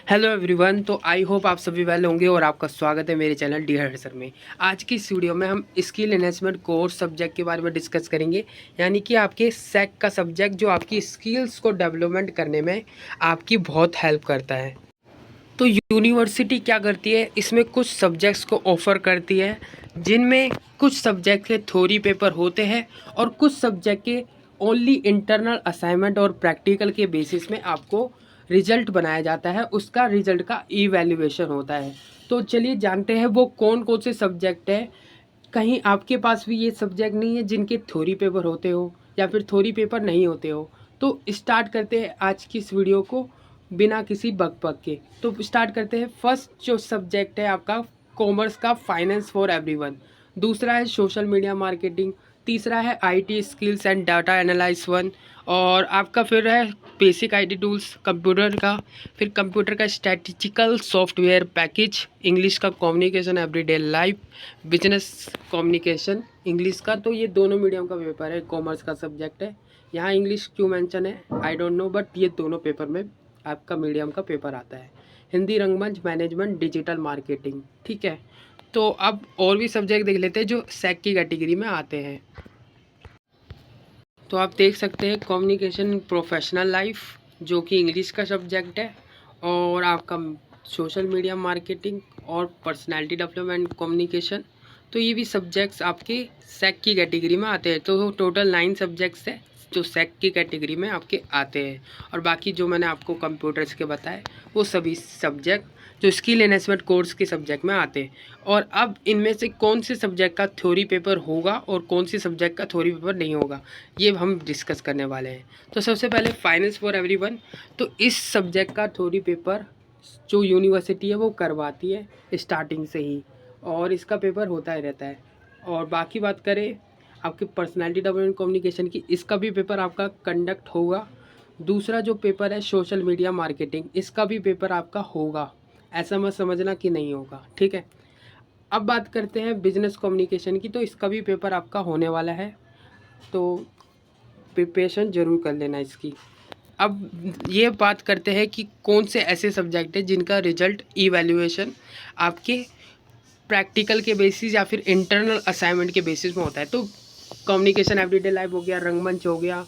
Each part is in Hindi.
Hello everyone. तो आई होप आप सभी वेल होंगे और आपका स्वागत है मेरे चैनल डी हर्सर में। आज की इस वीडियो में हम स्किल एनहेंसमेंट कोर्स सब्जेक्ट के बारे में डिस्कस करेंगे, यानी कि आपके सेक का सब्जेक्ट जो आपकी स्किल्स को डेवलपमेंट करने में आपकी बहुत हेल्प करता है। तो यूनिवर्सिटी क्या करती है, इसमें कुछ सब्जेक्ट्स को ऑफ़र करती है जिनमें कुछ सब्जेक्ट के थ्योरी पेपर होते हैं और कुछ सब्जेक्ट के ओनली इंटरनल असाइनमेंट और प्रैक्टिकल के बेसिस में आपको रिजल्ट बनाया जाता है, उसका रिजल्ट का इवैल्यूएशन होता है। तो चलिए जानते हैं वो कौन कौन से सब्जेक्ट है। कहीं आपके पास भी ये सब्जेक्ट नहीं है जिनके थ्योरी पेपर होते हो या फिर थ्योरी पेपर नहीं होते हो। तो स्टार्ट करते हैं आज की इस वीडियो को बिना किसी बकबक के। तो स्टार्ट करते हैं। फर्स्ट जो सब्जेक्ट है आपका कॉमर्स का फाइनेंस फॉर एवरीवन, दूसरा है सोशल मीडिया मार्केटिंग, तीसरा है IT skills and data analyse one, और आपका फिर है बेसिक आईटी टूल्स कंप्यूटर का, फिर कंप्यूटर का स्टैटिस्टिकल सॉफ्टवेयर पैकेज, इंग्लिश का communication everyday life, business communication English का। तो ये दोनों मीडियम का पेपर है, कॉमर्स का सब्जेक्ट है। यहाँ इंग्लिश क्यों मेंशन है आई डोंट नो, बट ये दोनों पेपर में आपका मीडियम का पेपर आता है। हिंदी रंगमंच मैनेजमेंट डिजिटल मार्केटिंग, ठीक है। तो अब और भी सब्जेक्ट देख लेते हैं जो सेक की कैटेगरी में आते हैं। तो आप देख सकते हैं कम्युनिकेशन प्रोफेशनल लाइफ जो कि इंग्लिश का सब्जेक्ट है, और आपका सोशल मीडिया मार्केटिंग और पर्सनालिटी डेवलपमेंट कम्युनिकेशन। तो ये भी सब्जेक्ट्स आपके सेक की कैटेगरी में आते हैं। तो टोटल 9 सब्जेक्ट्स है जो सेक की कैटेगरी में आपके आते हैं, और बाकी जो मैंने आपको कंप्यूटर्स के बताए वो सभी सब्जेक्ट जो स्किल एनहेंसमेंट कोर्स के सब्जेक्ट में आते हैं। और अब इनमें से कौन से सब्जेक्ट का थ्योरी पेपर होगा और कौन से सब्जेक्ट का थ्योरी पेपर नहीं होगा, ये हम डिस्कस करने वाले हैं। तो सबसे पहले फाइनेंस फॉर एवरीवन। तो इस सब्जेक्ट का थ्योरी पेपर जो यूनिवर्सिटी है वो करवाती है स्टार्टिंग से ही, और इसका पेपर होता ही रहता है। और बाकी बात करें आपकी पर्सनालिटी डेवलपमेंट कम्युनिकेशन की, इसका भी पेपर आपका कंडक्ट होगा। दूसरा जो पेपर है सोशल मीडिया मार्केटिंग, इसका भी पेपर आपका होगा, ऐसा मत समझना कि नहीं होगा, ठीक है। अब बात करते हैं बिजनेस कम्युनिकेशन की। तो इसका भी पेपर आपका होने वाला है, तो प्रिपरेशन ज़रूर कर लेना इसकी। अब ये बात करते हैं कि कौन से ऐसे सब्जेक्ट हैं जिनका रिजल्ट इवैल्यूएशन आपके प्रैक्टिकल के बेसिस या फिर इंटरनल असाइनमेंट के बेसिस में होता है। तो कम्युनिकेशन एवरीडे लाइफ हो गया, रंगमंच हो गया,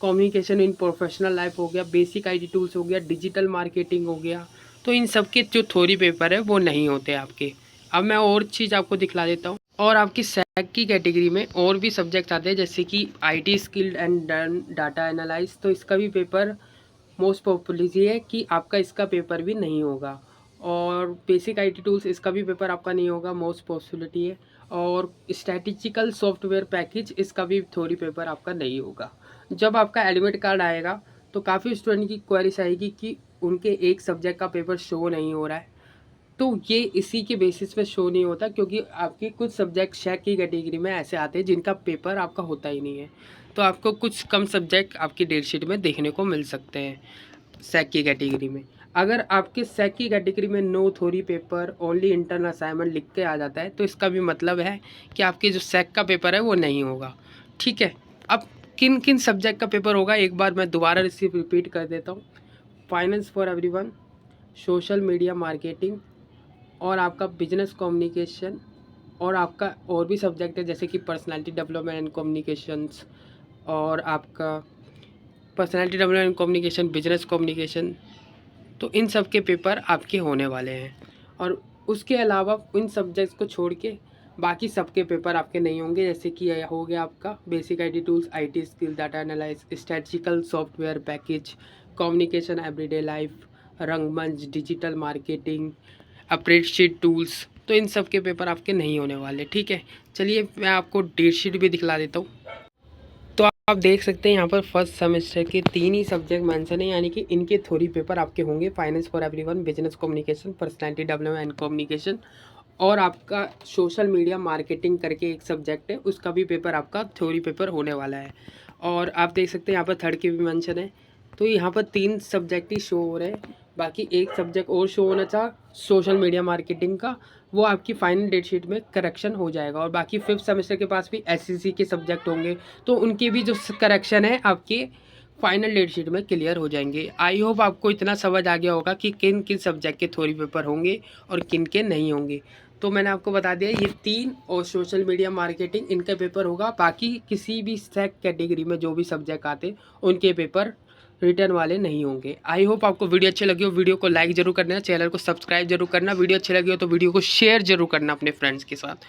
कम्युनिकेशन इन प्रोफेशनल लाइफ हो गया, बेसिक आईटी टूल्स हो गया, डिजिटल मार्केटिंग हो गया। तो इन सब के जो थ्योरी पेपर है वो नहीं होते आपके। अब मैं और चीज़ आपको दिखला देता हूँ। और आपकी सैक की कैटेगरी में और भी सब्जेक्ट आते हैं जैसे कि IT skilled and data analyse. तो इसका भी पेपर मोस्ट पॉपुलर है कि आपका इसका पेपर भी नहीं होगा। और बेसिक आईटी टूल्स, इसका भी पेपर आपका नहीं होगा, मोस्ट पॉसिबिलिटी है। और स्टैटिस्टिकल सॉफ्टवेयर पैकेज, इसका भी थ्योरी पेपर आपका नहीं होगा। जब आपका एडमिट कार्ड आएगा तो काफ़ी स्टूडेंट की क्वेरीज आएगी कि उनके एक सब्जेक्ट का पेपर शो नहीं हो रहा है। तो ये इसी के बेसिस पे शो नहीं होता, क्योंकि आपके कुछ सब्जेक्ट शेक की कैटेगरी में ऐसे आते हैं जिनका पेपर आपका होता ही नहीं है। तो आपको कुछ कम सब्जेक्ट आपकी डेट शीट में देखने को मिल सकते हैं सेक की कैटेगरी में। अगर आपके सेक की कैटेगरी में no theory paper only internal assignment लिख के आ जाता है, तो इसका भी मतलब है कि आपके जो सेक का पेपर है वो नहीं होगा, ठीक है। अब किन किन सब्जेक्ट का पेपर होगा एक बार मैं दोबारा इसे रिपीट कर देता हूँ। Finance for everyone, social media marketing, और आपका बिजनेस कम्युनिकेशन, और आपका और भी सब्जेक्ट है जैसे कि पर्सनालिटी डेवलपमेंट एंड कम्युनिकेशंस, और आपका personality development and communication, business communication. तो इन सब के पेपर आपके होने वाले हैं। और उसके अलावा इन सब्जेक्ट्स को छोड़ के बाकी सबके पेपर आपके नहीं होंगे, जैसे कि हो गया आपका basic IT tools, IT skill, data analyse, statistical software package, communication everyday life, रंगमंच, डिजिटल मार्केटिंग, स्प्रेडशीट टूल्स। तो इन सब के पेपर आपके नहीं होने वाले, ठीक है। चलिए मैं आपको डेट शीट भी दिखला देता हूँ। तो आप देख सकते हैं यहाँ पर फर्स्ट सेमेस्टर के 3 ही सब्जेक्ट मेंशन है, यानी कि इनके थ्योरी पेपर आपके होंगे। Finance for everyone, business communication, personality development and communication, और आपका सोशल मीडिया मार्केटिंग करके एक सब्जेक्ट है, उसका भी पेपर आपका थ्योरी पेपर होने वाला है। और आप देख सकते हैं यहाँ पर थर्ड की भी मेंशन है। तो यहाँ पर 3 सब्जेक्ट ही शो हो रहे हैं, बाकी एक सब्जेक्ट और शो होना था सोशल मीडिया मार्केटिंग का, वो आपकी फाइनल डेट शीट में करेक्शन हो जाएगा। और बाकी 5th सेमेस्टर के पास भी एससीसी के सब्जेक्ट होंगे, तो उनके भी जो करेक्शन है आपके फाइनल डेट शीट में क्लियर हो जाएंगे। आई होप आपको इतना समझ आ गया होगा कि किन किन सब्जेक्ट के थ्योरी पेपर होंगे और किन के नहीं होंगे। तो मैंने आपको बता दिया ये 3 और सोशल मीडिया मार्केटिंग इनका पेपर होगा। बाकी किसी भी सेक कैटेगरी में जो भी सब्जेक्ट आते उनके पेपर रिटर्न वाले नहीं होंगे। आई होप आपको वीडियो अच्छी लगी हो। वीडियो को लाइक जरूर करना, चैनल को सब्सक्राइब जरूर करना। वीडियो अच्छी लगी हो तो वीडियो को शेयर जरूर करना अपने फ्रेंड्स के साथ।